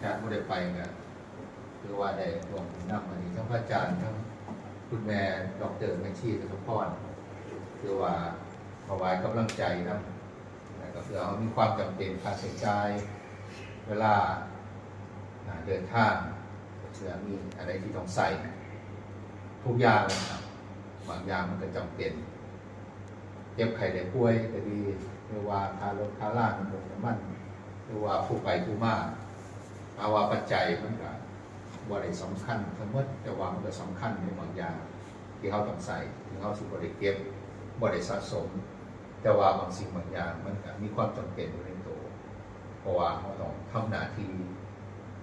การไม่ได้ไปเนี่ยคือว่าได้รวมถึงนักมันนี้ทั้งพระอาจารย์ทั้งคุณแม่ดร.เมชีทุกพรคือว่าถวายกำลังใจนะก็คือเขามีความจำเป็นค่าใช้จ่ายเวลาเดินทางเชื่อมีอะไรที่ต้องใส่ทุกอย่างเลยครับบางอย่างมันก็จำเป็นเจ็บไข้ได้ป่วยก็ดีหรือว่าค่ารถค่าล่างน้ำมันหรือว่าผู้ไปผู้มาภาวะปัจจัยมันก็บ่ได้สำคัญทั้งหมดแต่ว่ามันก็สำคัญในบางอย่างที่เขาต้องใส่ถึงเขาสิบ่ได้เก็บบ่ได้สะสมแต่ว่าบางสิ่งบางอย่างมันก็มีความจำเป็นอยู่ในตัวเพราะว่าเขาต้องทำหน้าที่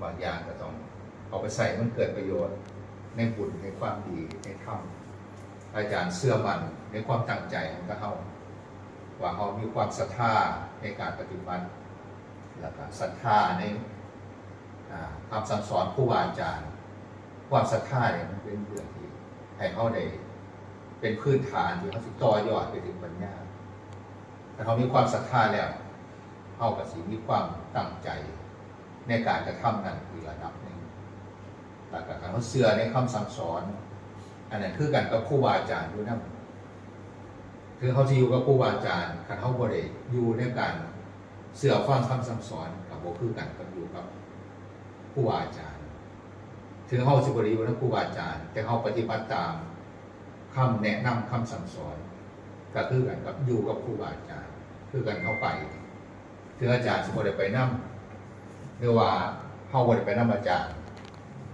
บางอย่างก็ต้องเอาไปใส่มันเกิดประโยชน์ในบุญในความดีในธรรมอาจารย์เชื่อมั่นในความตั้งใจของเขาว่าเขามีความศรัทธาในการปฏิบัติแล้วก็ศรัทธาในคำสั่งสอนครูบาอาจารย์ความศรัทธาเนี่ยมันเป็นเรื่องที่ให้เขาได้เป็นพื้นฐานที่เขาสิต่อยอดไปถึงปัญญาแต่เขามีความศรัทธาแล้วเขากับสิมีความตั้งใจในการจะทำนั้นอีกระดับหนึ่งแต่กับเขาเชื่อในคำสั่งสอนอันนั้นคือกันกับครูบาอาจารย์ด้วยนะคือเขาจะอยู่กับครูบาอาจารย์คันเขาบ่ได้อยู่ในการเชื่อฟังคำสั่งสอนกับบ่คือกันกับอยู่กับครูบาอาจารย์ถึงเขาสิบ่ได้อยู่กับครูบาอาจารย์แต่เขาปฏิบัติตามคำแนะนำคำสั่งสอนก็คือกันกับอยู่กับครูบาอาจารย์คือกันเขาไปถึงอาจารย์สิบ่ได้ไปนำหรือว่าเขาบ่ได้ไปนำอาจารย์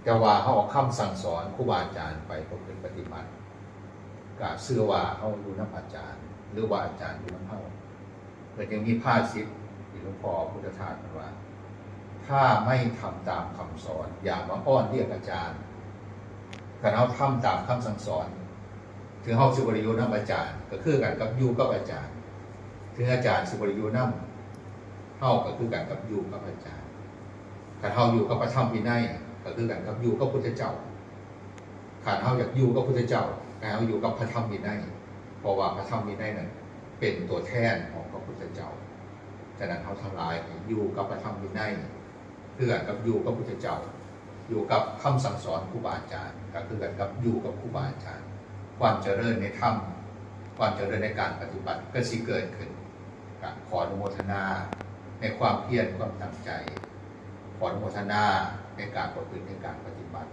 แต่ว่าเขาเอาคำสั่งสอนครูบาอาจารย์ไปประพฤติปฏิบัติก็เชื่อว่าเขาอยู่นำอาจารย์หรือว่าอาจารย์อยู่นำเขาเกิดยังมีภาษิตที่หลวงพ่อพุทธทาสว่าถ้าไม่ทำตามคำสอนอย่ามาอ้อนเรียกอาจารย์ถ้าเขาทำตามคำสั่งสอนถึงเขาสิบ่ได้อยู่นำอาจารย์ก็คือกันกับอยู่กับอาจารย์ถึงอาจารย์สิบ่ได้อยู่นำเฮาก็คือกันกับอยู่กับอาจารย์ถ้าเฮาอยู่กับพระธรรมวินัยก็คือกันกับอยู่กับพุทธเจ้าถ้าเฮาอยากอยู่กับพุทธเจ้าก็เฮาอยู่กับพระธรรมวินัยเพราะว่าพระธรรมวินัยนั้นเป็นตัวแทนของพระพุทธเจ้าฉะนั้นเฮาทั้งหลายอยู่กับพระธรรมวินัยคือกันกับอยู่กับพุทธเจ้าอยู่กับคำสั่งสอนครูบาอาจารย์ก็คือกันกับอยู่กับครูบาอาจารย์ความเจริญในธรรมความเจริญในการปฏิบัติก็สิเกิดขึ้นขออนุโมทนาในความเพียรความตั้งใจขออนุโมทนาในการประพฤติในการปฏิบัติ